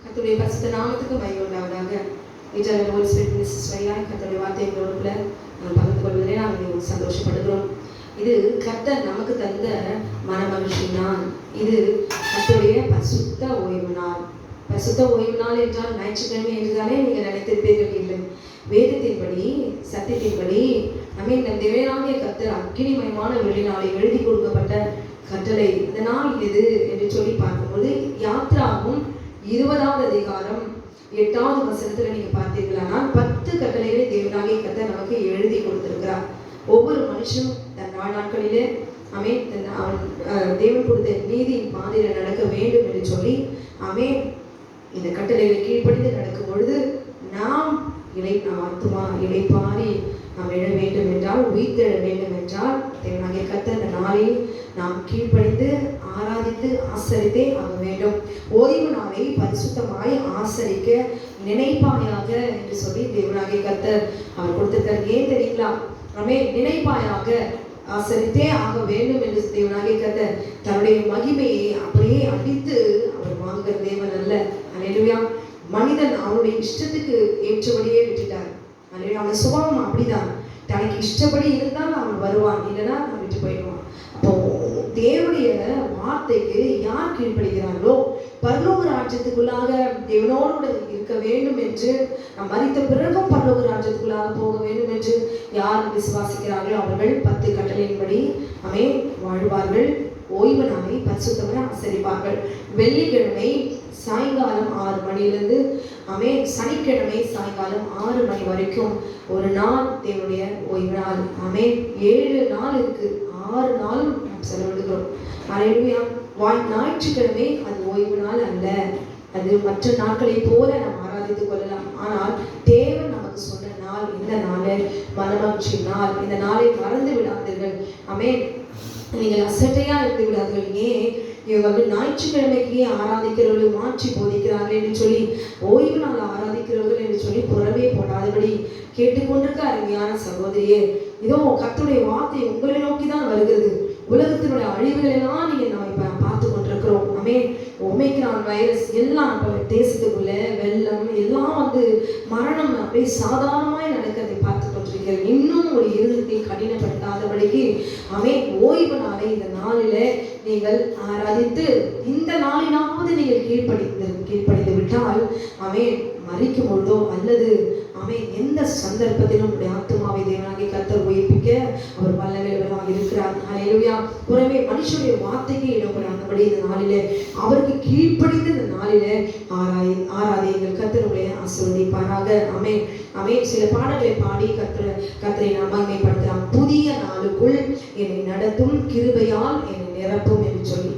கர்த்தருடைய பரிசுத்த நாமத்துக்கு மகிமை உண்டாவதாக. இன்றைய ஹோலி ஸ்பிரிட் மினிஸ்டர்ஸ் வழியாக கர்த்தருடைய வார்த்தைகளோடு நாம் பகிர்ந்து கொள்வதிலே நாங்கள் சந்தோஷப்படுகிறோம். இது கர்த்தர் நமக்கு தந்த மனமகிழ்ச்சி நாள். இது கர்த்தருடைய பரிசுத்த ஓய்வு நாள். பரிசுத்த ஓய்வு நாள் என்றால் ஞாயிற்றுக்கிழமை என்றுதானே நீங்கள் நினைத்திருப்பீர்கள். இல்லை, வேதத்தின்படி சத்தியத்தின்படி நம்மை நம் தேவனாகிய கர்த்தர் அக்கினிமயமான வெள்ளி நாளை எழுதி கொடுக்கப்பட்ட கட்டளை. இந்த நாள் இது என்று சொல்லி பார்க்கும்போது யாத்ராவும் 20வது அதிகாரம் 8வது வசனத்துல நீங்க பார்த்தீர்களானால் 10 கட்டளைகளை தேவனாகிய கர்த்தர் நமக்கு எழுதி கொடுத்திருக்கிறார். ஒவ்வொரு மனுஷனும் தன் வாழ்நாட்களிலே தேவன் கொடுத்த நீதியின் பாதையில நடக்க வேண்டும் என்று சொல்லி இந்த கட்டளைகளை கீழ்ப்படிந்து நடக்கும் பொழுது நாம் ஆத்துமா இளைப்பாரி நாம் எழ வேண்டும் என்றால், உயிர்த்தெழ வேண்டும் என்றால் தேவனாகிய கர்த்தர் இந்த நாளை நாம் கீழ்ப்படிந்து ஆராதித்து ஆசரித்தே ஆக வேண்டும். ஓய்வு நாளை பரிசுத்தமாய் ஆசரிக்க நினைப்பாயாக என்று சொல்லி தேவனாகிய கர்த்தர் அவர் கொடுத்திருக்கார். ஏன் தெரியுங்களா? நினைப்பாயாக ஆசரித்தே ஆக வேண்டும் என்று தேவனாகிய கர்த்தர் தன்னுடைய மகிமையை அப்படியே அடித்து அவர் வாங்குகிற தேவன் அல்ல. அல்லேலூயா. மனிதன் அவனுடைய இஷ்டத்துக்கு ஏற்றபடியே விட்டுட்டார். அவன் சுபாவம் அப்படிதான். தனக்கு இஷ்டப்படி இருந்தால் அவன் வருவான், இல்லைன்னா அவன் விட்டு போயிடுவான். அப்போ தேவனுடைய வார்த்தைக்கு யார் கீழ்ப்படுகிறார்களோ பரலோக ராஜ்யத்துக்குள்ளாக தேவனோடு இருக்க வேண்டும் என்று, நாம் மரித்த பிறகும் பரலோக ராஜ்யத்துக்குள்ளாக போக வேண்டும் என்று யார் விசுவாசிக்கிறார்களோ அவர்கள் 10 கட்டளையின்படி வாழ்வார்கள். ஓய்வு நாளை பரிசுத்தமாய் ஆசரிப்பார்கள். வெள்ளிக்கிழமை சாயங்காலம் 6 மணியிலிருந்து சனிக்கிழமை சாயங்காலம் 6 மணி வரைக்கும் ஒரு நாள் தேவனுடைய ஓய்வு நாள். 7 நாள் இருக்கு, 6 நாளும் செலவிடுகிறோம். அல்லேலூயா. ஞாயிற்றுக்கிழமை அது ஓய்வு நாள் அல்ல. அது மற்ற நாட்களை போல நாம் ஆராதித்துக் கொள்ளலாம். ஆனால் தேவன் நமக்கு சொன்ன நாள் இந்த நாள் மனமகிழ்ச்சி நாள். இந்த நாளை மறந்து விடாதீர்கள். நீங்கள் அசட்டையா இருந்து விடாதீர்கள். ஏன் இவர்கள் ஞாயிற்றுக்கிழமைக்கு ஆராதிக்கிறவர்கள் மாற்றி போதிக்கிறார்கள் என்று சொல்லி, ஓய்வு நாள் ஆராதிக்கிறவர்கள் என்று சொல்லி புறவே போடாதபடி கேட்டுக்கொண்டிருக்க அருமையான சகோதரியே, இதோ கர்த்தருடைய வார்த்தை உங்களை நோக்கி தான் வருகிறது. உலகத்தினுடைய அழிவுகளெல்லாம் நீங்க நம்ம பார்த்து கொண்டிருக்கிறோம். ஒமைக்ரான் வைரஸ் எல்லாம் தேசத்துக்குள்ள வெள்ளம் எல்லாம் மரணம் அப்படியே சாதாரணமாய் நடக்கிறதை பார்த்து கொண்டிருக்கிறேன். இன்னும் ஒரு இருதயத்தை கடினப்படுத்தாதபடிக்கு ஓய்வு நாளை இந்த நாளில நீங்கள் ஆராதித்து இந்த நாளினாவது நீங்கள் கீழ்ப்படிந்து விட்டால் மறிக்கும் பொழுதோ அல்லது எந்த சந்தர்ப்பத்திலும் உடைய ஆத்துமாவை தேவனாகிய கர்த்தர் உயிர்ப்பிக்க அவர் வல்லமையுள்ளவராக இருக்கிறார். அல்லேலூயா. புறமே மனுஷனுடைய வார்த்தைக்கு இடப்படாதபடி இந்த நாளிலே அவருக்கு கீழ்ப்படிந்து இந்த நாளிலே ஆராதியுங்கள். கர்த்தருடைய ஆசீர்வதிப்பாராக. சில பாடல்களை பாடி கர்த்தரை நாம் மகிமைப்படுத்தலாம். புதிய நாளுக்குள் என்னை நடத்தும் கிருபையால் என்னை நிரப்பும் என்று சொல்லி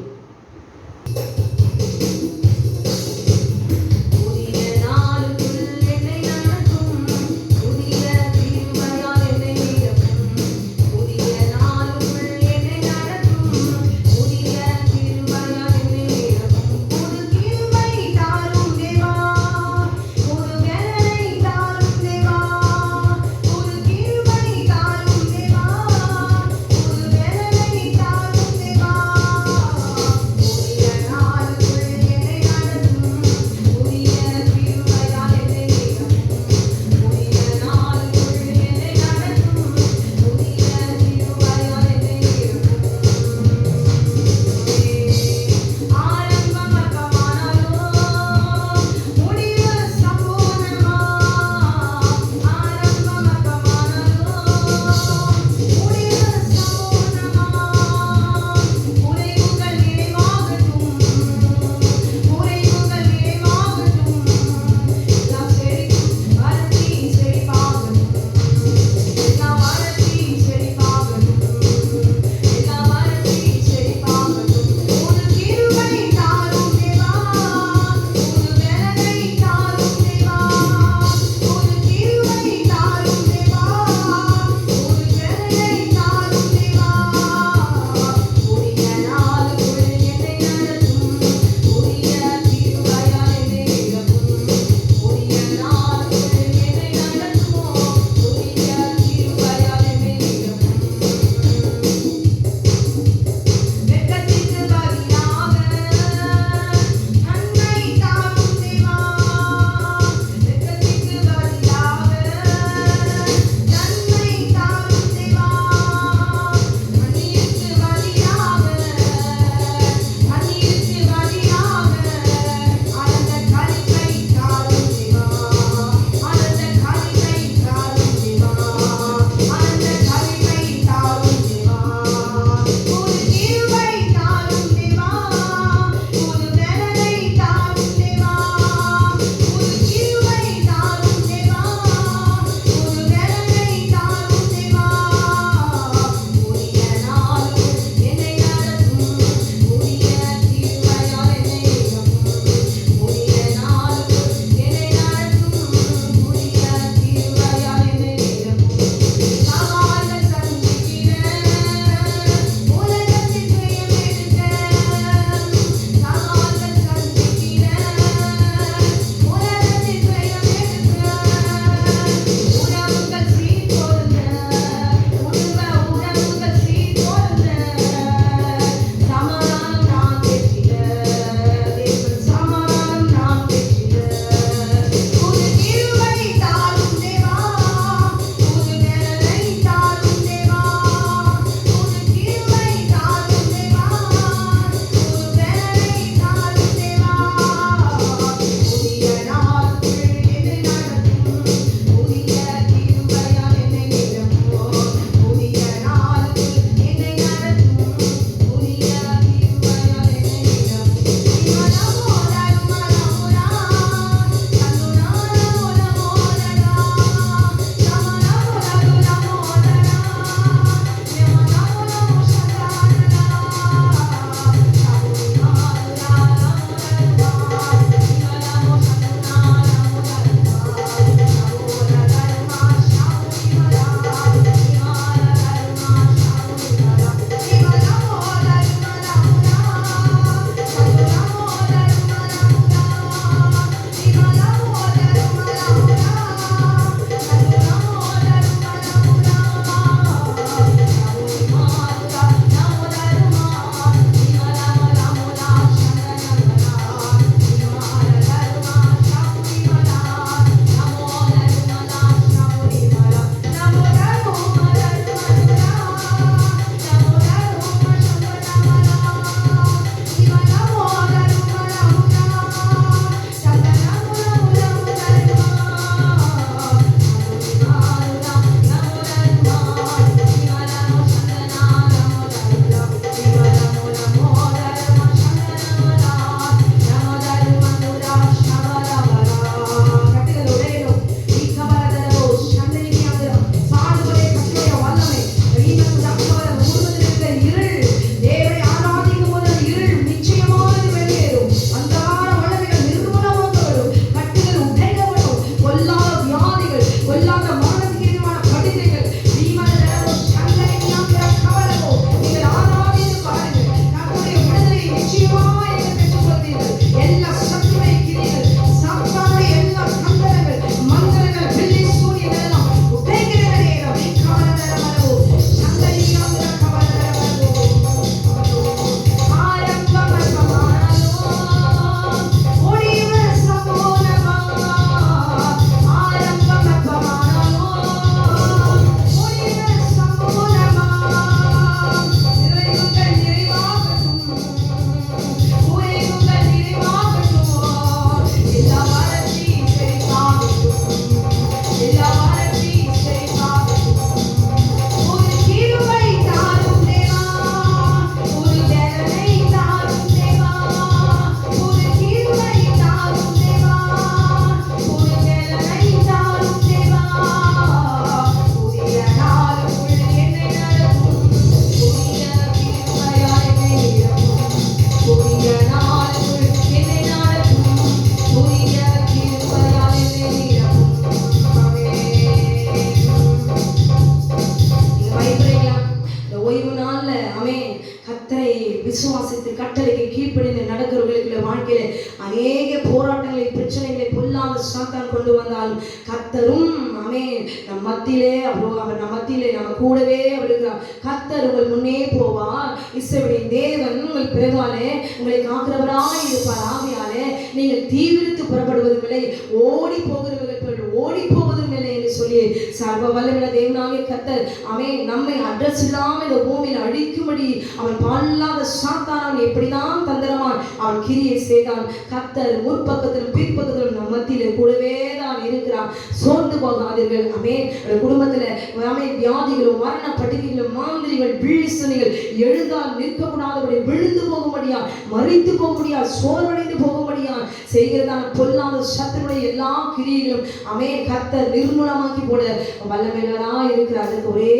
விசுவாசித்து கட்டளைக்கு கீழ்ப்படிந்து நடக்கிறவர்களுக்கு வாழ்க்கையில அநேக போராட்டங்களை, பிரச்சனைகளை, பொல்லாத சாத்தான் கொண்டு வந்தாலும் கர்த்தரும் ஆமென் நம் மத்தியிலே அவர் நம் மத்தியிலே நம்ம கூடவே இருக்கிறார். கர்த்தர் உங்கள் முன்னே போவார். இஸ்ரவேலின் தேவன் உங்கள் பிறகாலே உங்களை காக்கிறவராய் இருப்பார். ஆகையாலே நீங்கள் தீவிரித்து புறப்படுவதும் இல்லை, ஓடி போகிறவர்கள் ஓடி போவதும் இல்லை என்று சொல்லி சர்வ வல்லமையுள்ள தேவனாகிய கர்த்தர் ஆமென் நம்மை அட்ரஸ் இல்லாம இந்த பூமியில் அழிக்கும்படி அவன் பால்லாத சாத்தான் அவன் எப்படிதான் தந்திரமான் அவன் கிரியை செய்தான். கர்த்தர் முற்பக்கத்திலும் பிற்பக்கத்திலும் நம் மத்தியிலே கூடவே தான் இருக்கிறான். சோர்ந்து போகாதீர்கள். ஆமென். குடும்பத்துல ஆமென் வியாதிகளும் மரண படுக்கைகளும் மாந்திரிகள் விழிசனிகள் எழுந்தால் நிற்க முடியாதபடி விழுந்து போகும்படியா, மறித்து போகும்படியா, சோர்வடைந்து போகும்படியா செய்கிறதான பொல்லாத சத்துருடைய எல்லா கிரியைகளும் ஆமென் கர்த்தர் நிர்மூலமாக்கி போட வல்லமையுள்ளவராய் இருக்கிறார். அதுக்கு ஒரே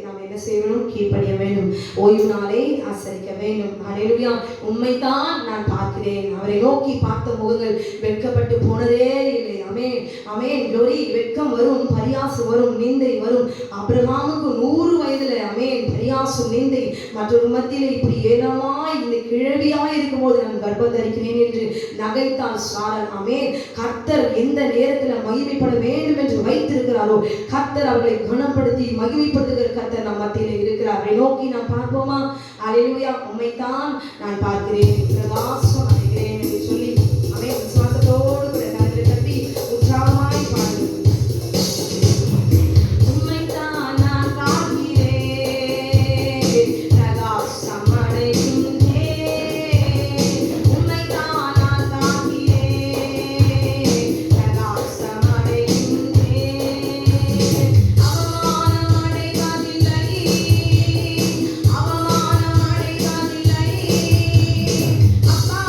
நாம் என்ன செய்யணும்? கீழ்ப்படிய வேண்டும். ஓய்வு நாளை ஆசரிக்க வேண்டும். ஹல்லேலூயா. உண்மைதான் நான் பார்க்கிறேன். அவரை நோக்கி பார்த்த முகங்கள் வெட்கப்பட்டு போனதே இல்லை. ஆமென் ஆமென். glory. வெட்கம் வரும், பரியாசம் வரும், நிந்தை வரும். ஆபிரகாமுக்கு 100 வயதுல ஆமென் பரியாசம், நிந்தை, மற்றொரு மத்தியில இப்படி ஏளனமாய் இந்த கிழவியாய் இருக்கும்போது நான் கர்ப்பம் தரிக்கிறேன் என்று நகைத்தான் சாரன். ஆமென். கர்த்தர் எந்த நேரத்தில் மகிமைப்பட வேண்டும் என்று வைத்திருக்கிறாரோ கர்த்தர் அவர்களை குணப்படுத்தி மகிமைப்படுத்துகிற கர்த்தர் நம் மத்தியில இருக்கிறார். அவரை நோக்கி நான் பார்ப்போமா? ஹல்லேலூயா. உம்மைத்தான் நான் பார்க்கிறேன், பிரகாசம் அடைகிறேன் என்று சொல்லி ஆமென் விசுவாசத்தோடு கூட கரங்களை தட்டி உற்சாகமாய் பாடுங்கள். அப்பா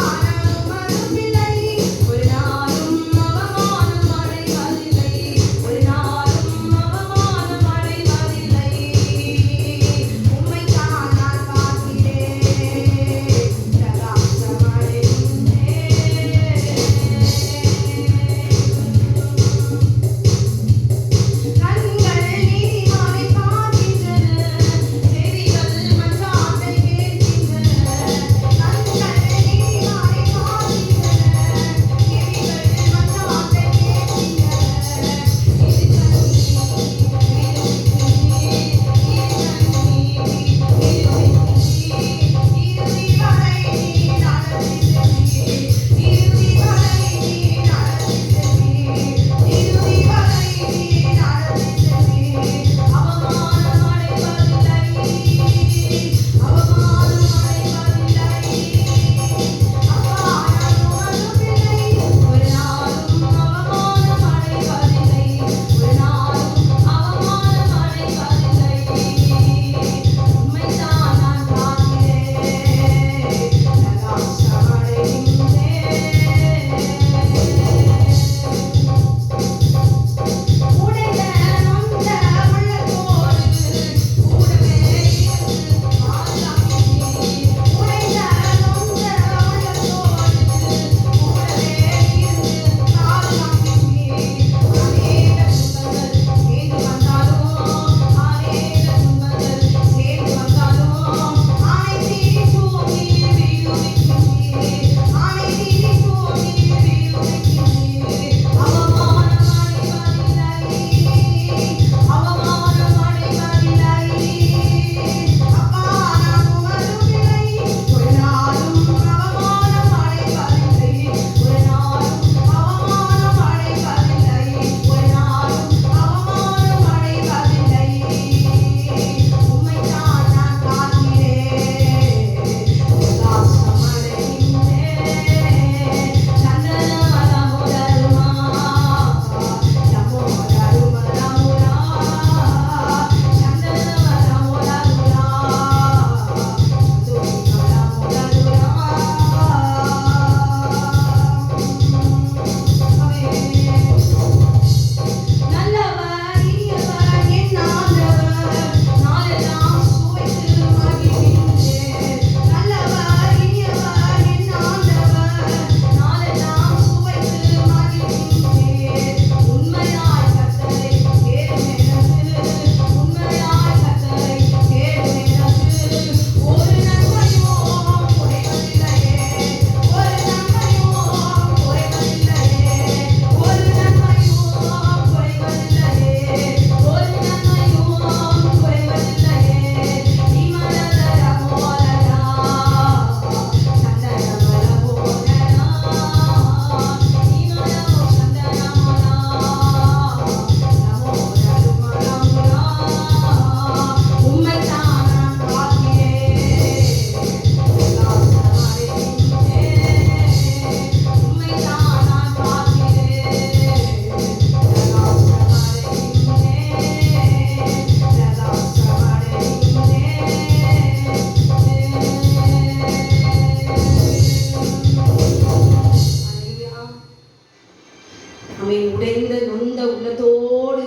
ஆமென் உடைந்த நொந்த உள்ளத்தோடு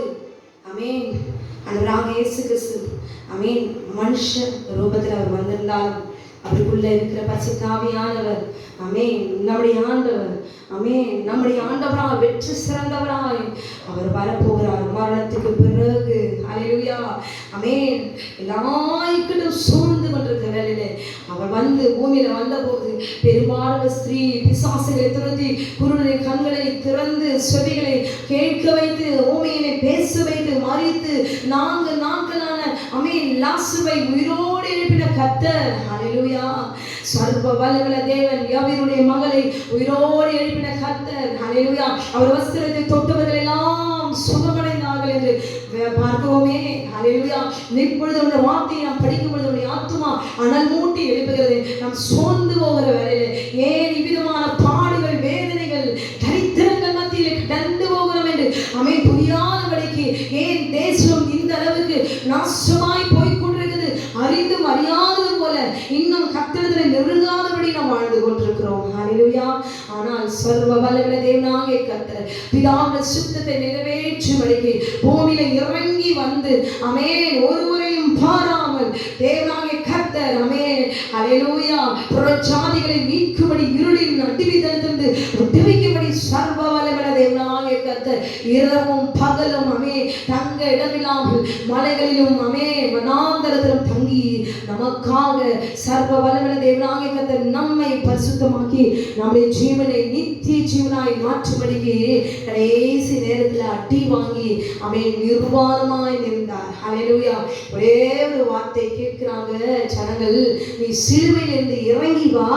ஆமென் ஆண்டவராகிய இயேசு கிறிஸ்து ஆமென் மனுஷ ரூபத்தில் அவர் வந்திருந்தாலும் அவருக்குள்ள இருக்கிற பரிசுத்த ஆவியானவர் ஆமென் நம்முடைய ஆண்டவர் ஆமென் நம்முடைய ஆண்டவராய் வெற்றி சிறந்தவராய் அவர் வரப்போகிறார் மரணத்துக்கு பிறகு. ஹல்லேலூயா ஆமென். எல்லாருக்கும் சூழ்ந்து கொண்டிருக்கிற வேளையிலே அவர் வந்து பூமியில வந்தபோது பெரும்பாலான ஸ்திரீ பிசாசுகளை துரத்தி குருடரின் கண்களை திறந்து செவிகளை கேட்க வைத்து ஊமையினை பேச வைத்து மறித்து 4 நாட்களான ஆமென் லாசருவை உயிரோடு எழுப்பின கர்த்தர். ஹல்லேலூயா. சர்வ வல்லமையுள்ள தேவன் யாவீருடைய மகளை உயிரோடு எழுப்பின கர்த்தர். ஹல்லேலூயா. அவர் வஸ்திரத்தை தொட்டவர்கள் எல்லாம் சுகமடைந்தார்கள் என்று பார்க்கிறோமே. ஹல்லேலூயா. இப்பொழுது உள்ள வார்த்தையை நாம் படிக்கும் பொழுது உடைய ஆத்துமா அனல் மூட்டி எழுப்புகிறது. நாம் சோர்ந்து போகிற வேளையிலே ஏன் இவ்விதமான பாடுகள் வேதனைகள் தரித்திரங்கள் மத்தியிலே கடந்து போகிறோம் என்று ஆமென் புரியாதபடிக்கு ஏன் தேசம் இந்த அளவுக்கு நாசமாய் போய்கொண்டிருக்கிறது அறிந்தும் அறியாதது போல இன்னும் கர்த்தரிடத்தில் நெருங்காதபடி நாம் வாழ்ந்து கொண்டிருக்கிறோம். ஹல்லேலூயா. ஆனால் சர்வ வல்லமையுள்ள தேவனாகிய கர்த்தர் பிதாவின் சித்தத்தை நிறைவேற்றும்படிக்கு பூமியில இறங்கி வந்து ஆமென் ஒருவரையும் பாராமல் தேவனாகிய கர்த்தர் ஆமென் ஹல்லேலூயா புறஜாதிகளை மீட்கும்படி இருளின் அடிமைத்தனத்திலிருந்து விடுவிக்கும்படி சர்வ வல்லமையுள்ள தேவனாகிய கர்த்தர் இரவும் பகலும் ஆமென் தங்க இடமில்லாமல் மலைகளிலும் ஆமென் வனாந்தரத்திலும் தங்கி நமக்காக சர்வ வல்லமையுள்ள தேவனாகிய கர்த்தர் நம்மை பரிசுத்தமாக்கி நம்முடைய ஜீவனை நித்திய ஜீவனாய் மாற்றும்படிக்கு கடைசி நேரத்தில் அடி வாங்கி ஆமென் நிர்வாணமாய் நின்றார். ஹல்லேலூயா. ஒரே ஒரு வார்த்தை கேட்கிறாங்க ஜனங்கள், நீ சிலுவையிலிருந்து இறங்கி வா,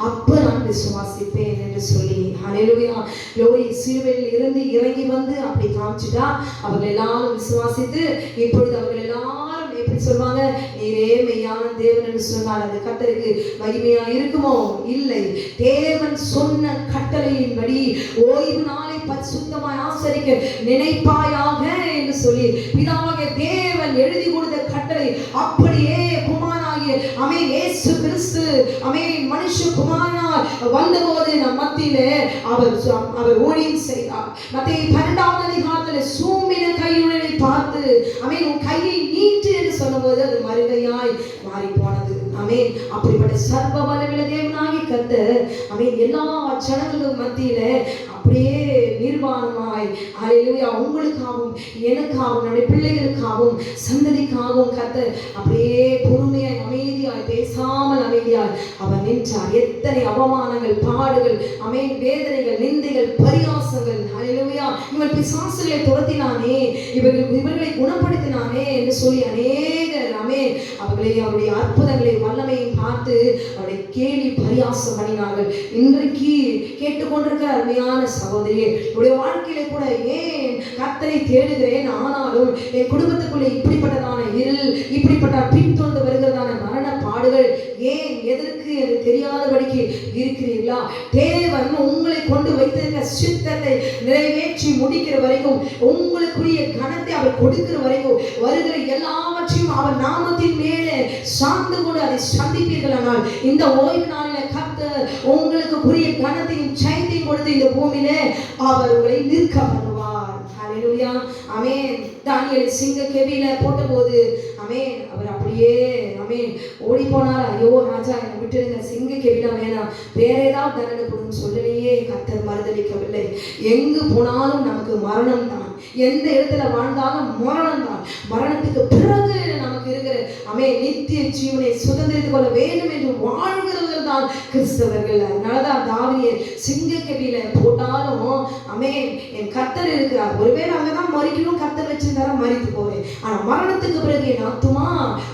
அப்ப நான் விசுவாசிப்பேன் என்று சொல்லி. ஹல்லேலூயா. யோரி சிலுவையில் இருந்து இறங்கி வந்து அப்படி காமிச்சுட்டா அவர்கள் எல்லாரும் விசுவாசித்து இப்பொழுது அவர்கள் எல்லாரும் எப்படி சொல்வாங்க, நீரே மெய்யான தேவன் என்று சொன்னால் அது கர்த்தருக்கு மகிமையா இருக்குமோ? இல்லை. தேவன் சொன்ன கட்டளையின்படி ஓய்வு நாளை பரிசுத்தமாய் ஆசரிக்க நினைப்பாயாக என்று சொல்லி பிதாவாகிய தேவன் எழுதி கொடுத்த கட்டளை அப்படியே குமாரனாகிய ஆமென் இயேசு கிறிஸ்து ஆமென் மனுஷ குமாரனாய் வந்தபோது நம் மத்தியிலே அவர் ஊழியம் செய்தார். மத்தேயு 12வது அதிகாரத்தில் சூம்பின கையுடனை பார்த்து ஆமென் உன் கையை நீட்டு என்று சொன்னபோது அது மறுகையாய் மாறி போனது. ஆமென். அப்படிப்பட்ட சர்வ வல்லமையுள்ள தேவனாகிய கர்த்தர் ஆமென் எல்லா ஜனங்களுக்கு மத்தியிலே அப்படியே நிர்வாணமாய் ஹல்லேலூயா உங்களுக்காகவும் எனக்காகவும் நம்முடைய பிள்ளைகளுக்காகவும் சந்ததிக்காகவும் கர்த்தர் அப்படியே பொறுமையாய் அமைதியாய் பேசாமல் அமைதியாய் அவர் நின்றார். எத்தனை அவமானங்கள் பாடுகள் ஆமென் வேதனைகள் நிந்தைகள் பரியாசங்கள் ஹல்லேலூயா இவர்கள் பிசாசுகளை துரத்தினானே இவர்களை குணப்படுத்தினானே என்று சொல்லி அநேகர் ஆமென் அவர்களை அவருடைய அற்புதங்களை வல்லமையை பார்த்து அவருடைய கேலி பரியாசம் பண்ணினார்கள். இன்றைக்கு கேட்டுக்கொண்டிருக்கிற அருமையான சகோதரியே, உடைய வாழ்க்கையில கூட ஏன் கர்த்தரை தேடுகிறேன், ஆனாலும் என் குடும்பத்துக்குள்ளே இப்படிப்பட்டதான இருள் இப்படிப்பட்ட பின்தொடர்ந்து வருகிறதான மரண பாடுகள் ஏன் எதற்கு என்று தெரியாதபடிக்கு இருக்கிறீர்களா? தேவன் உங்களை கொண்டு வைத்திருக்கிற சித்தத்தை நிறைவேற்றி முடிக்கிற வரைக்கும் உங்களுக்குரிய கனத்தை அவர் கொடுக்கிற வரைக்கும் வருகிற எல்லாவற்றையும் அவர் நாமத்தின் மேலே சார்ந்து கொண்டு அதை சந்திப்பீர்கள். ஆனால் இந்த ஓய்வு நாளில் கர்த்தர் உங்களுக்கு புரிய கனத்தையும் ஜெயத்தையும் கொடுத்து இந்த பூமியிலே அவர் உங்களை நிற்க பண்ணுவார். ஹல்லேலூயா ஆமென். தானியேல் சிங்க கெபியில போட்டபோது ஆமென் அவர் அப்படியே ஆமென் ஓடி போனார். ஐயோ ராஜா என்னை விட்டுடுங்க, சிங்க கெபியில வேணாம், வேற ஏதாவது தண்டனை கொடுன்னு சொல்லலையே. கர்த்தர் மறுதளிக்கவில்லை. எங்கு போனாலும் நமக்கு மரணம் தான், எந்த இடத்துல வாழ்ந்தாலும் மரணம் தான். மரணத்துக்கு பிறகு நமக்கு இருக்கிற ஆமென் நித்திய ஜீவனை சுதந்திரித்துக் கொள்ள வேண்டும் என்று வாழ்கிறவர்கள் தான் கிறிஸ்தவர்கள். அதனாலதான் தாவீது சிங்க கெபியில போட்டாலும் ஆமென் என் கர்த்தர் இருக்கிறார். ஒருவேளை அங்கதான் மறிக்கணும் கர்த்தர் வச்சிருந்தாரா மறித்து போவேன், ஆனா மரணத்துக்கு பிறகு என் ஆத்துமா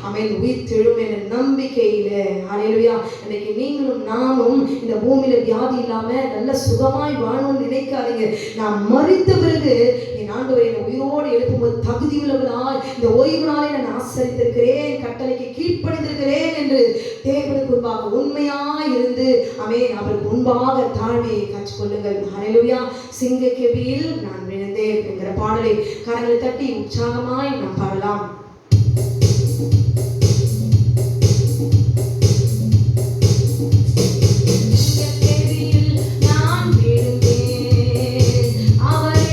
ஆமென் உயிர் தெழும் என்ற நம்பிக்கையில. ஹல்லேலூயா. இன்னைக்கு நீங்களும் நானும் இந்த பூமியில வியாதி இல்லாம நல்ல சுகமாய் வாழணும்னு நினைக்காதீங்க. நான் மறித்த பிறகு என் ஆண்டவர் என்னை உயிரோடு எழுப்பும்போது தகுதி உள்ளவர்களாய் இந்த ஓய்வு நாளை நான் ஆசரித்திருக்கிறேன், கட்டளைக்கு கீழ்ப்படிந்திருக்கிறேன் என்று தேவனுக்கு முன்பாக உண்மையாய் இருந்து ஆமென் அவருக்கு முன்பாக தாழ்மையை கற்றுக்கொள்ளுங்கள். ஹல்லேலூயா. சிங்க கெபியில் நான் விழுந்தேன் என்கிற பாடலை கரங்களை தட்டி உற்சாகமாய் நாம் பாடலாம். அவரை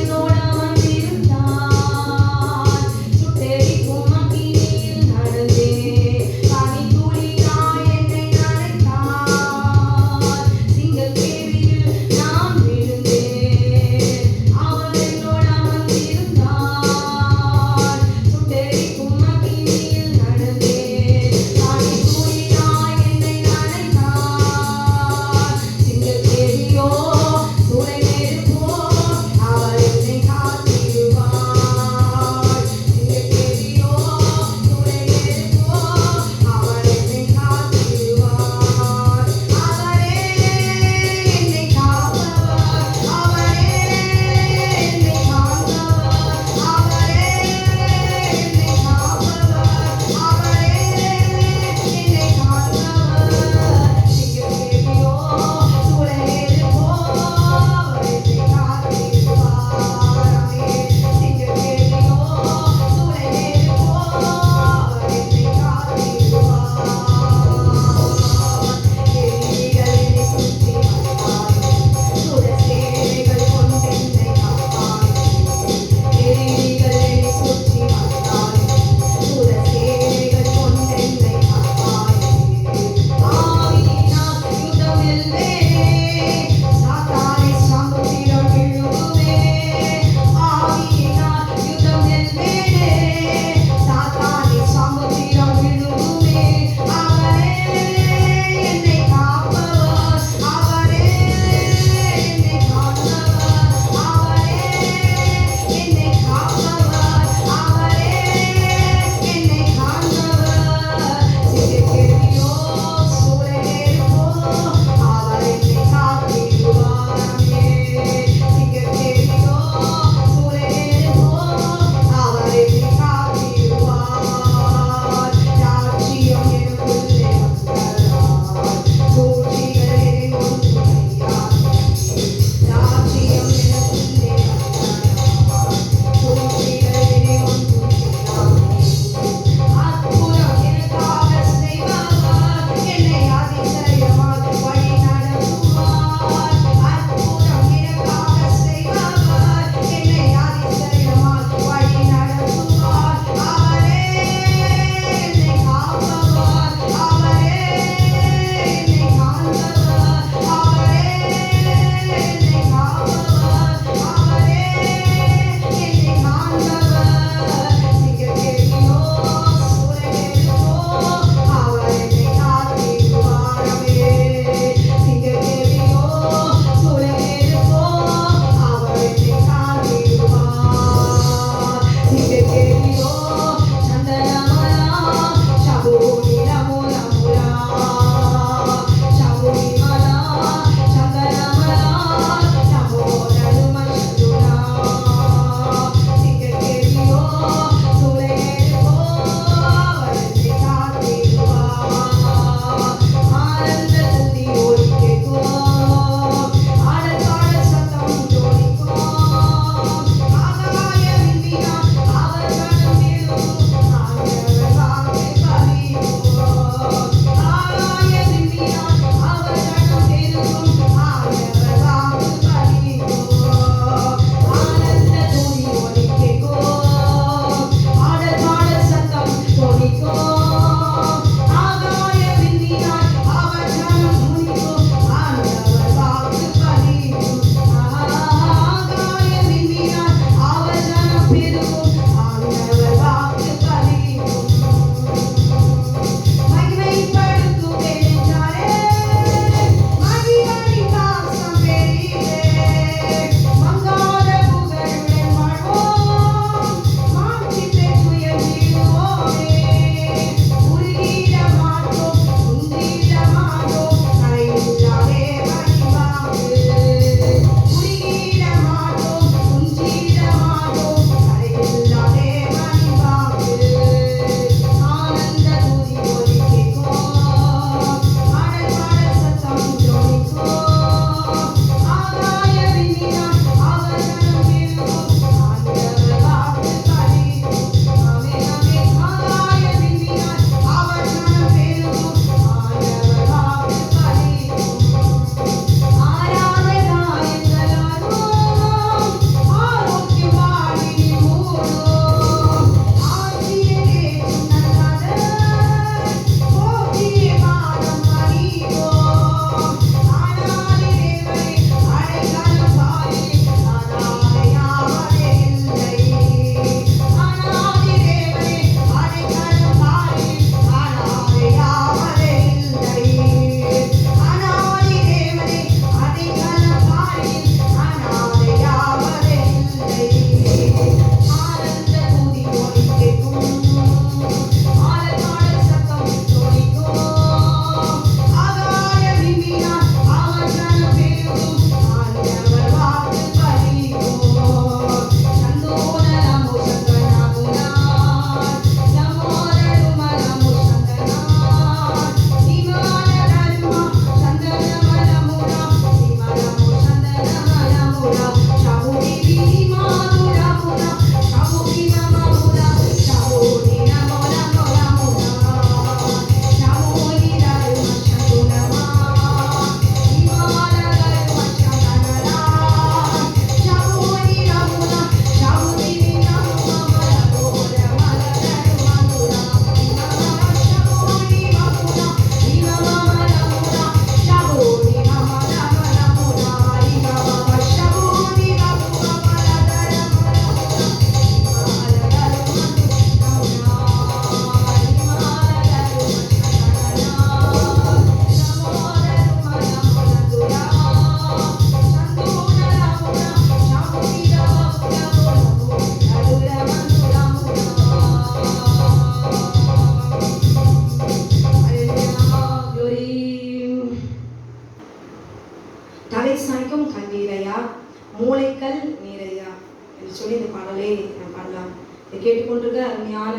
மூளைக்கல் நீரையா என்று சொல்லி இந்த பாடலை நான் பாடலாம். இதை கேட்டுக்கொண்டிருக்க அருமையான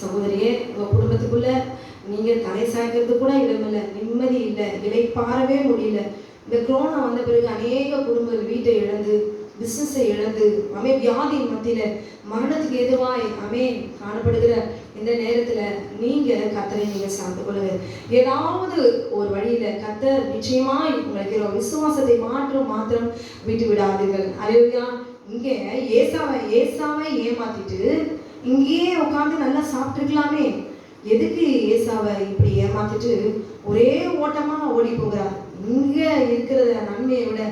சகோதரியே, உங்க குடும்பத்துக்குள்ள நீங்க தலை சாய்க்கிறது கூட இடமில்லை, நிம்மதி இல்லை, இளைப்பாறவே முடியல. இந்த கொரோனா வந்த பிறகு அநேக குடும்பங்கள் வீட்டை இழந்து, பிசினஸை இழந்து, வியாதியின் மத்தியில மரணத்துக்கு எதுவாய் காணப்படுகிற இந்த நேரத்துல நீங்க கர்த்தரை நீங்க சார்ந்து கொள்ளுங்க. ஏதாவது ஒரு வழியில கர்த்தர் நிச்சயமாய் உங்களுக்கு விசுவாசத்தை மாத்திரம் விட்டு விடாதீர்கள். அல்லேலூயா. இங்க ஏசாவை ஏமாத்திட்டு இங்கேயே உட்கார்ந்து நல்லா சாப்பிட்டுருக்கலாமே. எதுக்கு ஏசாவை இப்படி ஏமாத்திட்டு ஒரே ஓட்டமா ஓடி போகிறார்? இங்க இருக்கிற நன்மையை விட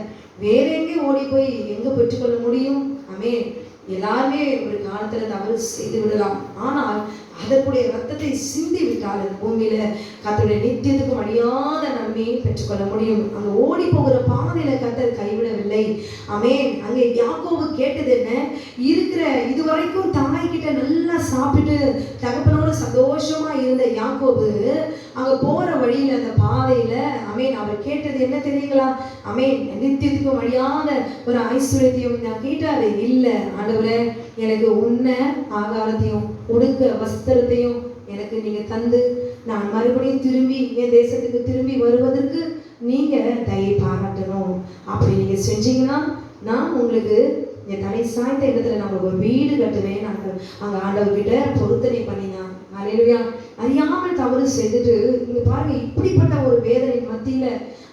வேற எங்கே ஓடி போய் எங்க பெற்றுக்கொள்ள முடியும்? எல்லாருமே ஒரு காலத்துல தவறு செய்து விடலாம். ஆனால் அதற்குடைய ரத்தத்தை சிந்தி விட்டால் பூமியில கர்த்தருடைய நித்தியத்துக்கும் அழியாத நன்மையை பெற்றுக்கொள்ள முடியும். அங்க ஓடி போகிற பாதையில கர்த்தர் கைவிடவில்லை. அங்கே யாக்கோபு கேட்டது என்ன? இருக்கிற இதுவரைக்கும் தாய்கிட்ட நல்லா சாப்பிட்டு தகப்பனோட சந்தோஷமா இருந்த யாக்கோபு அங்க போற வழியில அந்த பாதையில அவர் கேட்டது என்ன தெரியுங்களா? நித்தியத்துக்கும் அழியாத ஒரு ஐஸ்வர்யத்தையும் நான் கேட்டாரு. இல்ல ஆண்டவரே, எனக்கு உண்ண ஆகாரத்தையும் உடுக்க வஸ்திரத்தையும் எனக்கு நீங்க தந்து நான் மறுபடியும் திரும்பி என் தேசத்துக்கு திரும்பி வருவதற்கு நீங்க தயை பாராட்டணும். அப்படி நீங்க செஞ்சீங்கன்னா நான் உங்களுக்கு என் தலை சாய்ந்த இடத்துல நான் ஒரு வீடு கட்டுவேன். அங்க ஆண்டவர்கிட்ட பொருத்தனை பண்ணினான். அல்லேலூயா. அறியாமல் தவறு செய்துட்டு இங்க பாருங்க, இப்படிப்பட்ட ஒரு வேதனை மத்தியில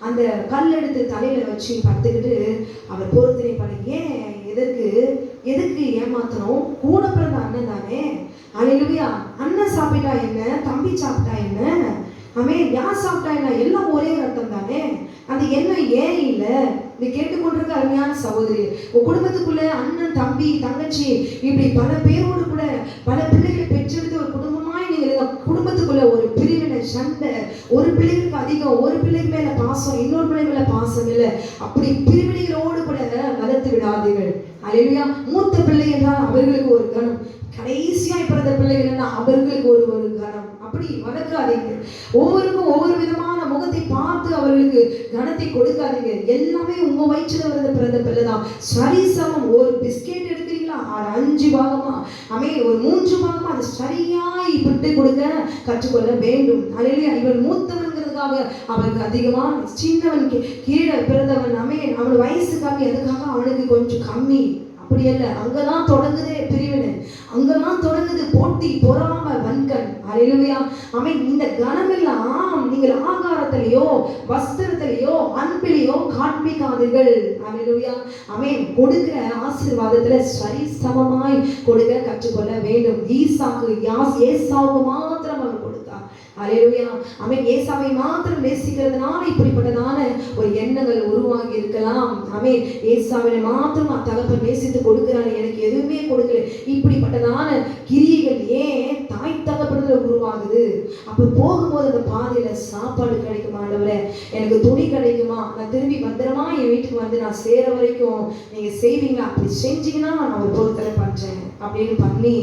அந்த கல் எடுத்து தலையில வச்சு படுத்துக்கிட்டு அவர் பொருத்தனை பண்ணி, ஏன் எதற்கு ஏமாத்தணும்? கூட பிறந்த அண்ணன் தானே. அல்லேலூயா. அண்ணன் சாப்பிட்டா என்ன, தம்பி சாப்பிட்டா என்ன, யார் சாப்பிட்டா என்ன, எல்லாம் ஒரே ரத்தம் தானே. அந்த எண்ணம் ஏன் இல்லை? இதை கேட்டுக்கொண்டிருக்க அருமையான சகோதரி, உன் குடும்பத்துக்குள்ள அண்ணன், தம்பி, தங்கச்சி, இப்படி பல பேரோடு கூட பல பிள்ளைகளை பெற்றெடுத்து ஒரு குடும்பமாய் நீங்க குடும்பத்துக்குள்ள ஒரு பிரிவினை, சண்டை, ஒரு பிள்ளைகளுக்கு அதிகம், ஒரு பிள்ளைக்கு மேல பாசம், இன்னொரு பிள்ளை மேல பாசம் இல்லை, அப்படி பிரிவினைகளோடு கூட வளர்த்து விடாதீர்கள். அல்லேலூயா. மூத்த பிள்ளை என்றால் அவர்களுக்கு ஒரு கணம், கடைசியாய் பிறந்த பிள்ளைகள் என்ன அவர்களுக்கு ஒரு கணம். அப்படி வளர்க்காதீங்க. ஒவ்வொருக்கும் ஒவ்வொரு விதமான முகத்தை பார்த்து அவர்களுக்கு கனத்தை கொடுக்காதீங்க. எல்லாமே உங்க வயிற்றுல பிறந்த பிள்ளைதான். சரிசமம். ஒரு பிஸ்கெட் எடுக்கிறீங்களா, 5 பாகமா ஒரு 3 பாகமா அது சரியாய் விட்டு கொடுக்க கற்றுக்கொள்ள வேண்டும். அல்லேலூயா. இவன் மூத்தவன்கிறதுக்காக அவனுக்கு அதிகமா, சின்னவன் கீழே பிறந்தவன் அவன் வயசு கம்மி, அதுக்காக அவனுக்கு கொஞ்சம் கம்மி. அப்படி அல்ல. அங்கதான் தொடங்குதே பிரிவினை, அங்கதான் தொடங்குது போட்டி, பொறாமை, வன்கண். அல்லேலூயா. இந்த கனமெல்லாம் நீங்கள் ஆகாரத்திலேயோ வஸ்திரத்திலேயோ அன்பிலேயோ காண்பிக்காதீர்கள். அல்லேலூயா. கொடுக்கிற ஆசீர்வாதத்துல சரி சமமாய் கொடுக்க கற்றுக்கொள்ள வேண்டும். ஏசாவுக்கு மாத்திரம் அவர் கொடுத்தார். அல்லேலூயா. ஏசாவை மாத்திரம் நேசிக்கிறதுனால இப்படிப்பட்டதான ஒரு எண்ணங்கள் உருவாகி இருக்கலாம். ஏசாவை மாத்திரம் தகப்பன் நேசித்து கொடுக்கிறாரு, எனக்கு எதுவுமே கொடுக்கல, இப்படிப்பட்டதான கிரியைகள் ஏன் தாய் தகப்பனத்துல உருவாகுது? அப்ப போகும்போது அந்த பாதையில சாப்பாடு கிடைக்குமா? ஆண்டவரே, எனக்கு துணி கிடைக்குமா? நான் திரும்பி பத்திரமா என் வீட்டுக்கு வந்து நான் சேர வரைக்கும் நீங்க செய்வீங்களா? அப்படி செஞ்சீங்கன்னா நான் ஒரு பொருத்தனை பண்றேன் அப்படின்னு பண்ணி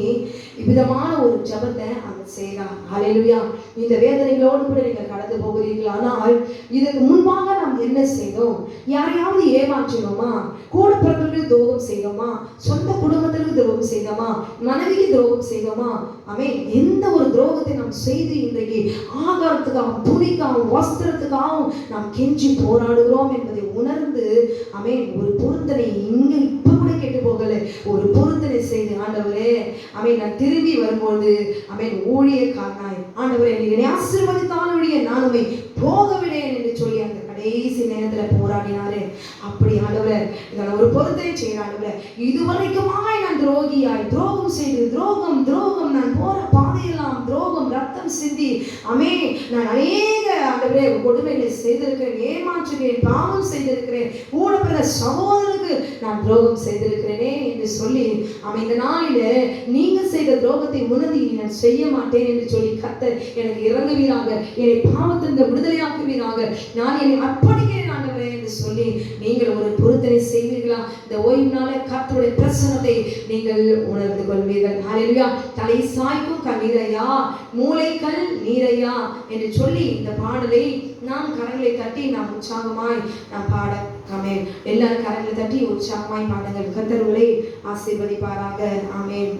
விதமான ஒரு ஜபத்தை அங்க செய்யலாம். அல்லேலூயா. இந்த வேதனைகளோடு கூட நீங்க கடந்து போகிறீர்கள். ஆனால் இதற்கு முன்பாக நாம் என்ன செய்தோம்? யாரையாவது ஏமாற்றினோமா? கூட பிறந்தவர்களுக்கு துரோகம் செய்தோமா? சொந்த குடும்பத்திற்கு துரோகம் செய்தோமா? மனைவிக்கு துரோகம் செய்தோமா? எந்த ஒரு துரோகத்தை நாம் செய்து இன்றைக்கு ஆகாரத்துக்காகவும் துணிக்காகவும் வஸ்திரத்துக்காகவும் நாம் கெஞ்சி போராடுகிறோம் என்பதை உணர்ந்து ஒரு பொருத்தனை இங்க இப்ப கூட கேட்டு போகல, ஒரு பொருத்தனை செய்து ஆண்டவரே நான் திரும்பி வரும்போது ஊழியக்காரனாய் ஆண்டவரே நீங்க ஆசீர்வதித்தாலுடைய நான் உம்மை போக விடேன் என்று சொல்லி அந்த கடைசி நேரத்துல போராடினாரு. அப்படி ஆண்டவரே இதெல்லாம் ஒரு பொருத்தனை செய்யற ஆண்டவரே, இதுவரைக்குமாய் நான் துரோகம் செய்து துரோகம் நான் போற பாதையெல்லாம் துரோகம், ரத்தம் சிந்தி நான் அநேக ஆண்டவரே கொடுமைகளை செய்திருக்கிறேன், ஏமாற்றுகிறேன், பாவம் செய்திருக்கிறேன், கூட பிறந்த சகோதரருக்கு நான் துரோகம் செய்திருக்கிறேனே என்று சொல்லி இந்த நாளில நீங்க செய்த துரோகத்தை உணர்ந்து நான் செய்ய மாட்டேன் என்று சொல்லி கர்த்தர் எனக்கு இறங்குவீராக, என்னை பாவத்திலிருந்து விடுதலையாக்குவீராக, நான் என்னை அர்ப்பணிக்கிறேன் ஆண்டவரே என்று சொல்லி நீங்கள் ஒரு பொருத்தனை செய்வீர்களா? இந்த ஓய்வுனால கர்த்தருடைய பிரசன்னத்தை நீங்கள் உணர்ந்து கொள்வீர்கள். அல்லேலூயா. தலை சாய்க்கும் கண்ணீரையா, மூளைக்கல் நீரையா என்று சொல்லி இந்த பாடலை நாம் கரங்களை தட்டி நாம் உற்சாகமாய் நாம் பாட ஆமென். எல்லாரும் கரங்களை தட்டி உற்சாகமாய் பாடுங்கள். கர்த்தர் உங்களை ஆசீர்வதிப்பாராக. ஆமென்.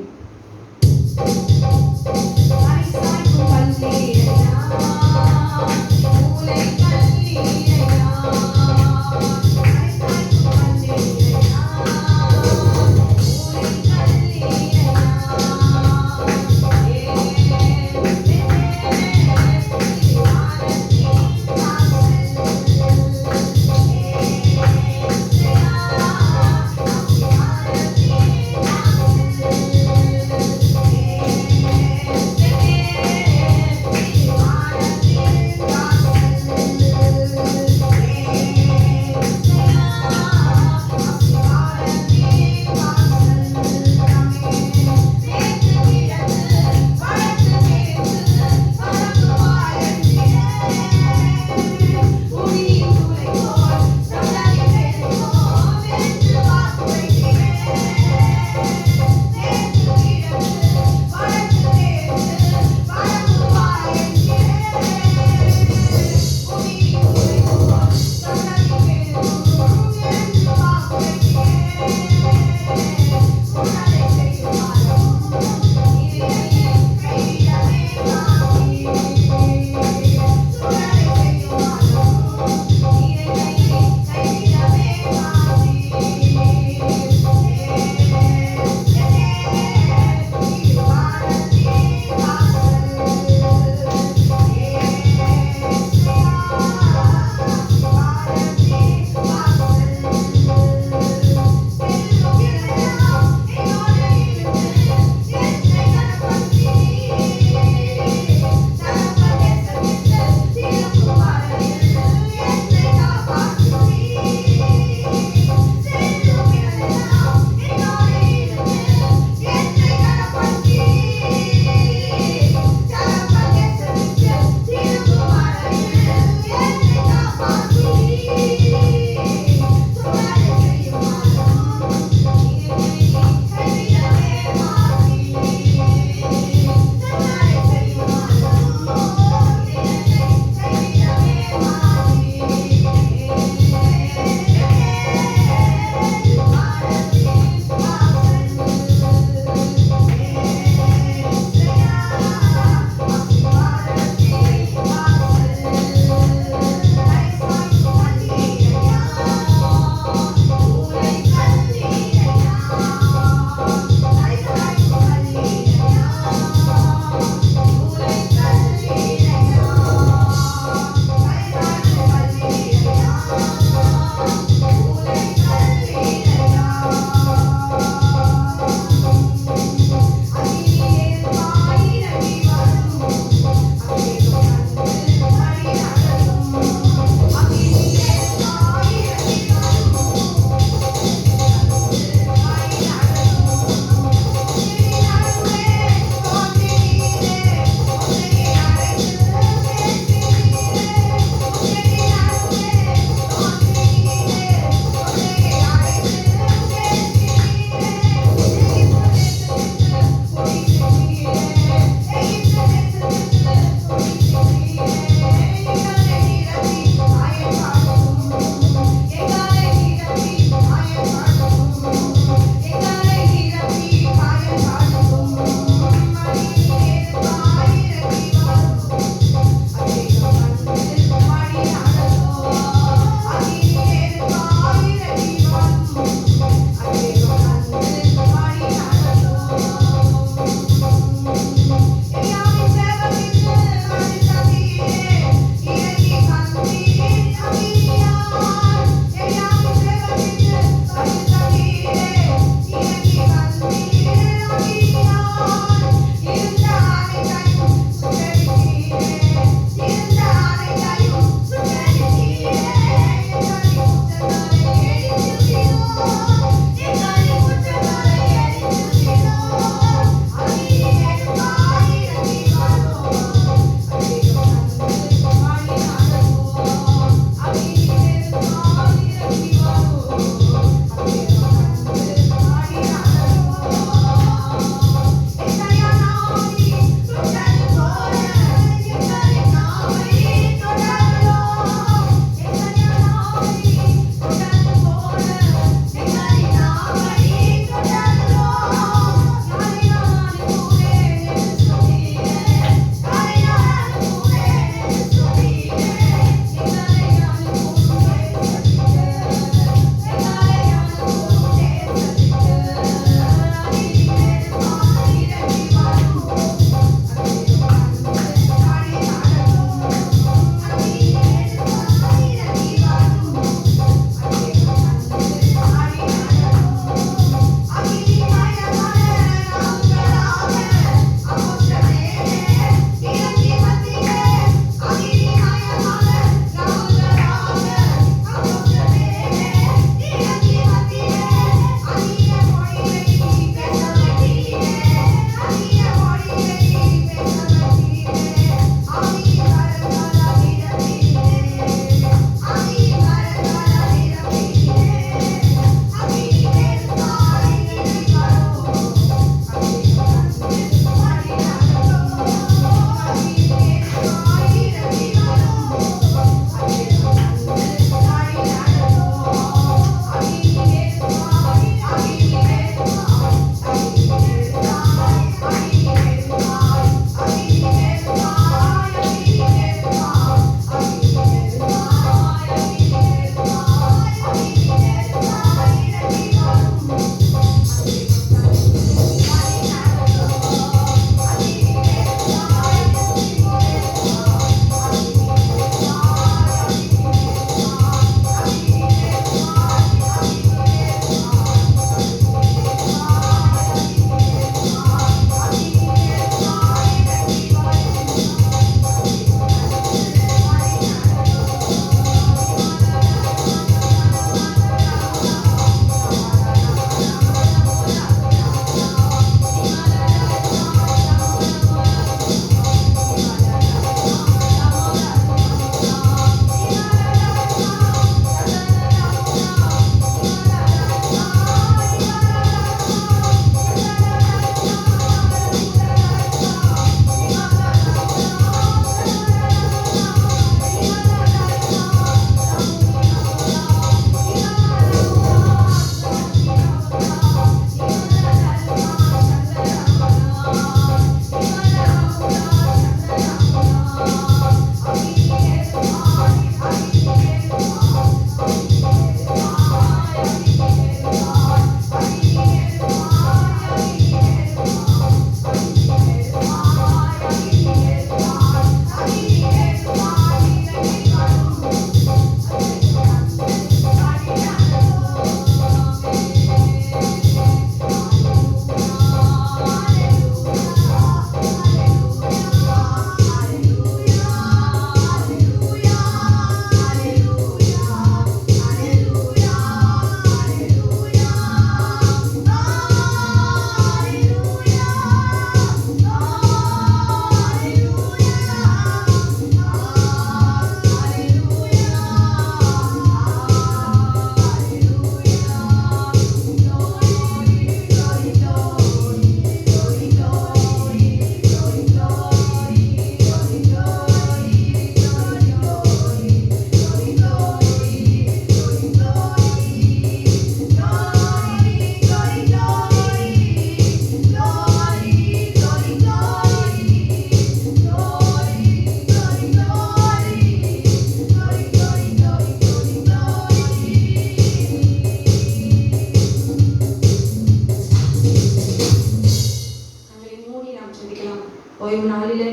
ஓய்வு நாளில்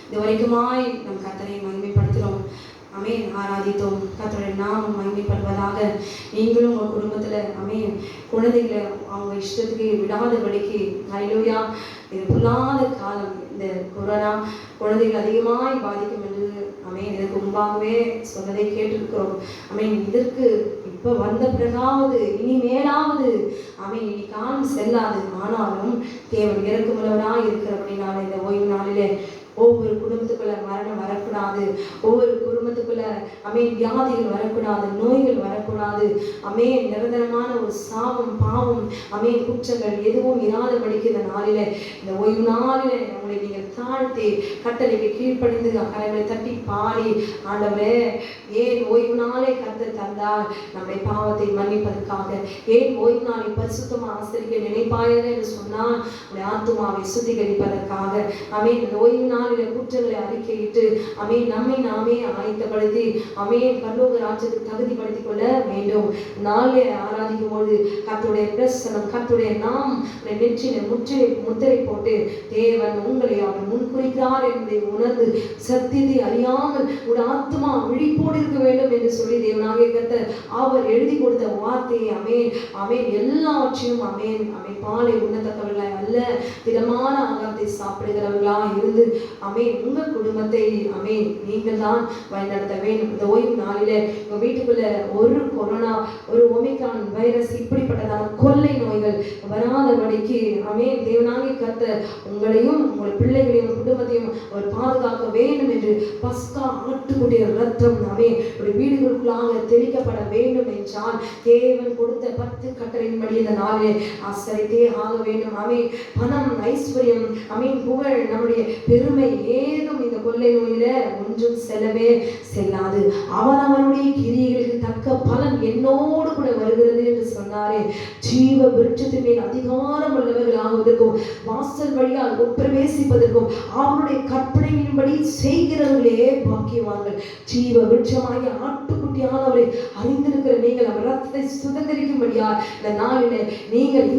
இது வரைக்குமாய் நம் கர்த்தரை மகிமைப்படுத்துகிறோம். ஆமென். ஆராதித்தோம். கர்த்தருடைய நாமம் மகிமைப்படுவதாக. நீங்களும் உங்கள் குடும்பத்தில் ஆமென் குழந்தைகளை அவங்க இஷ்டத்துக்கு விடாதபடிக்கு ஹல்லேலூயா. இது பொல்லாத காலம். இந்த கொரோனா குழந்தைகள் அதிகமாய் பாதிக்கும் என்று ஆமென் இதற்கு முன்பாகவே சொன்னதை கேட்டிருக்கிறோம். ஆமென். இதற்கு இப்போ வந்த பிறகாவது இனிமேலாவது ஆமென் இனி காலம் செல்லாது. ஆனாலும் தேவன் இறக்குமுள்ளவராய் இருக்கிறபடினால இந்த ஓய்வு நாளிலே ஒவ்வொரு குடும்பத்துக்குள்ள மரணம் வரக்கூடாது. ஒவ்வொரு குடும்பத்துக்குள்ள ஆமென் வியாதிகள் வரக்கூடாது, நோய்கள் வரக்கூடாது. ஆமென் நிரந்தரமான ஒரு சாபம், பாவம், ஆமென் குற்றங்கள் எதுவும் இராதபடிக்கு இந்த நாளிலே இந்த ஓய்வு நாளிலே உங்களை நீங்கள் தாழ்த்தி கட்டளைக்கு கீழ்ப்படிந்து கரங்களை தட்டி பாடி ஆண்டவரே ஏன் ஓய்வு நாளை கர்த்தர் தந்தார்? நம்முடைய பாவத்தை மன்னிப்பதற்காக. ஏன் ஓய்வு நாளை பரிசுத்தமாக ஆசரிக்க நினைப்பாயது என்று சொன்னால் நம்முடைய ஆத்துமாவை சுத்திகரிப்பதற்காக. ஆமென் இந்த ஓய்வு நாளில் குற்றங்களை அறிக்கையிட்டு ஆமென் நம்மை நாமே ஆயத்தப்படுத்தி ஆமென் பரலோக ராஜ்யத்துக்கு தகுதிப்படுத்திக் கொள்ள வேண்டும். நாளை ஆராதிக்கும் போது கர்த்தருடைய பிரசன்னம், கர்த்தருடைய நாம் நெற்றின முத்திரை போட்டு தேவன் உங்களை அவர் முன்குறிக்கிறார் என்பதை உணர்ந்து சத்தியத்தை அறியாமல் ஒரு ஆத்மா விழிப்போடு இருக்க வேண்டும் என்று சொல்லி தேவனாகிய கர்த்தர் அவர் எழுதி கொடுத்த வார்த்தையை ஆமென் ஆமென் எல்லாவற்றையும் ஆமென் ஆமென் பாலை உண்ணத்தக்கவர்களாய் அல்ல திடமான ஆகாரத்தை சாப்பிடுகிறவர்களாக இருந்து ஆமென் உங்கள் குடும்பத்தை ஆமென் நீங்கள் தான் வழிநடத்த வேண்டும். இந்த ஓய்வு நாளிலே உங்கள் வீட்டுக்குள்ள ஒரு கொரோனா, ஒரு ஒமிக்ரான் வைரஸ் இப்படிப்பட்டதான கொள்ளை நோய்கள் வராதபடிக்கு ஆமென் தேவனாகிய கர்த்தர் உங்களையும் உங்கள் பிள்ளைகளையும் குடும்பத்தையும் அவர் பாதுகாக்க வேண்டும் என்று பஸ்கா ஆட்டுக்குட்டிய ரத்தம் ஆமென் ஒரு வீடுகளுக்குள்ளாக தெளிக்கப்பட வேண்டும் என்றால் தேவன் கொடுத்த 10 கட்டளையின்படி இந்த நாளிலே ஆசரித்தே ஆக வேண்டும். ஆமென் பணம், ஐஸ்வர்யம், ஆமென் புகழ், நம்முடைய பெருமை ஏதும் இந்த கொள்ளை நோயில ஒன்றும் செல்லவே செல்லாது. அவனுடைய கிரியைகளுக்கு தக்க பலன் என்னோடு கூட வருகிறது என்று சொன்னாரே. ஜீவ விருட்சத்தின் மேல் அதிகாரம் உள்ளவர்கள் ஆகுவதற்கும் வாசல் வழியாக பிரவேசிப்பதற்கும் அவருடைய கற்பனையின்படி செய்கிறவர்களே பாக்கியவான்கள். ஜீவ விருட்சமாகிய ஆட்டுக்குட்டியானவரை அறிந்திருக்கிற நீங்கள் அவர் ரத்தத்தை சுதந்திரிக்கும்படியா இந்த நாளிலே நீங்கள்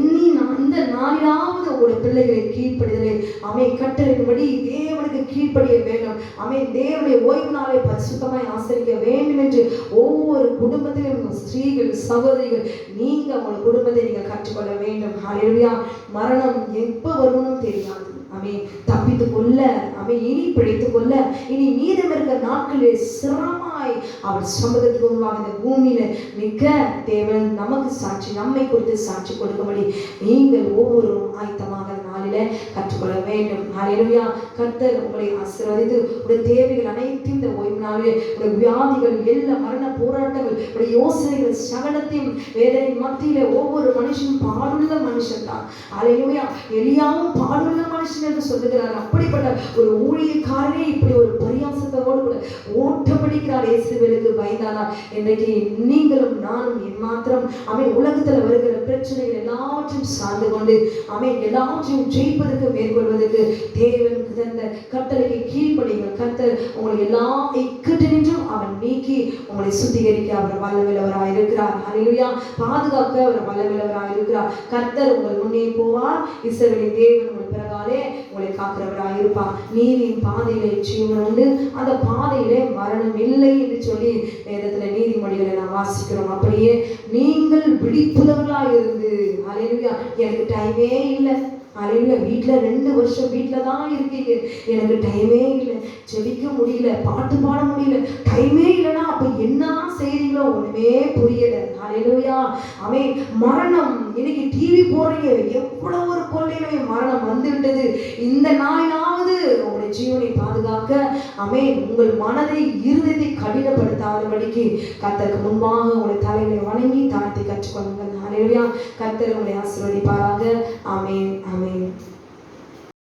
இந்த நாளிலாவது உங்களுடைய பிள்ளைகளை கீழ்ப்படிதலே ஆமென் கட்டளையின்படி தேவனுக்கு கீழ்ப்படிய வேண்டும். ஆமென் தேவனுடைய ஓய்வு நாளை பரிசுத்தமாய் ஆசரிக்க வேண்டும் என்று ஒவ்வொரு குடும்பத்திலும் ஸ்திரீகள், சகோதரிகள் நீங்க உங்கள் குடும்பத்தை நீங்கள் கற்றுக்கொள்ள வேண்டும். ஹல்லேலூயா. மரணம் எப்ப வரும்னு தெரியாது. ஆமென் தப்பித்துக் கொள்ள ஆமென் இனி பிழைத்துக் கொள்ள இனி மீதம் இருக்கிற நாட்களில் சிரமமாய் அவர் சமூகத்துக்கு முன்பாக இந்த பூமியில நிற்க தேவன் நமக்கு சாட்சி, நம்மை குறித்து சாட்சி கொடுக்கும்படி நீங்கள் ஒவ்வொருவரும் ஆயத்தமாக நாளில கற்றுக்கொள்ள வேண்டும். ஹல்லேலூயா. கர்த்தர் உங்களை ஆசீர்வதித்து உடைய தேவைகள் அனைத்தையும் இந்த ஓய்வு நாளிலே உடைய வியாதிகள், எல்லா மரண போராட்டங்கள், உடைய யோசனைகள் சகலத்தையும் வேதனை மத்தியில ஒவ்வொரு மனுஷனும் பாடுள்ள மனுஷன் தான். ஹல்லேலூயா. எலியாவும் பாடுள்ள மனுஷன் என்று சொல்லுகிறார். அப்படிப்பட்ட ஒரு ஊழியக்காரனே இப்படி ஒரு பரியாசத்தோடு கூட ஓட்டமடிக்கிறார். இயேசுவுக்கு பயந்தானா? இன்றைக்கு நீங்களும் நானும் எம்மாத்திரம் ஆமென் உலகத்துல வருகிற பிரச்சனைகள் எல்லாவற்றையும் சார்ந்து கொண்டு ஆமென் எல்லாவற்றையும் ஜெயிப்பதற்கு மேற்கொள்வதற்கு தேவன் தந்த கட்டளைக்கு கீழ்ப்படியுங்கள். கர்த்தர் உங்களை எல்லா இக்கட்டினின்றும் அவன் நீக்கி உங்களை சுத்திகரிக்க அவர் வல்லமையுள்ளவராய் இருக்கிறார். ஹல்லேலூயா. பாதுகாக்க அவர் வல்லமையுள்ளவராய் இருக்கிறார். கர்த்தர் உங்கள் முன்னே போவார். இஸ்ரவேலின் தேவன் உங்கள் பிறகாலே உங்களை காக்கிறவராய் இருப்பார். நீதியின் பாதையிலே ஜீவன் உண்டு, அந்த பாதையிலே மரணம் இல்லை என்று சொல்லி வேதத்துல நீதிமொழிகளை நாம் வாசிக்கிறோம். அப்படியே நீங்கள் விழிப்புள்ளவர்களாய் இருந்து ஹல்லேலூயா எனக்கு டைமே இல்லை, ஹல்லேலூயா வீட்டுல 2 வருஷம் வீட்டுல தான் இருக்கீங்க, எனக்கு டைமே இல்லை, ஜெபிக்க முடியல, பாட்டு பாட முடியல, டைமே இல்லைன்னா அப்ப என்ன செய்றீங்களோ ஒண்ணுமே புரியல. ஹல்லேலூயா. ஆமென். மரணம் இன்னைக்கு டிவி போடுறீங்க, எவ்வளவு ஒரு கொள்ளை நோய் மரணம் வந்து விட்டது. இந்த நாளிலாவது உங்களுடைய ஜீவனை பாதுகாக்க ஆமென் உங்கள் மனதை இருதயத்தை கடினப்படுத்தாதபடிக்கு கர்த்தருக்கு முன்பாக உங்களை தலையில வணங்கி தாழ்த்தி கற்றுக்கொள்ளுங்கள். ஹல்லேலூயா. கர்த்தர் உங்களை ஆசீர்வதிப்பாராக. ஆமென்.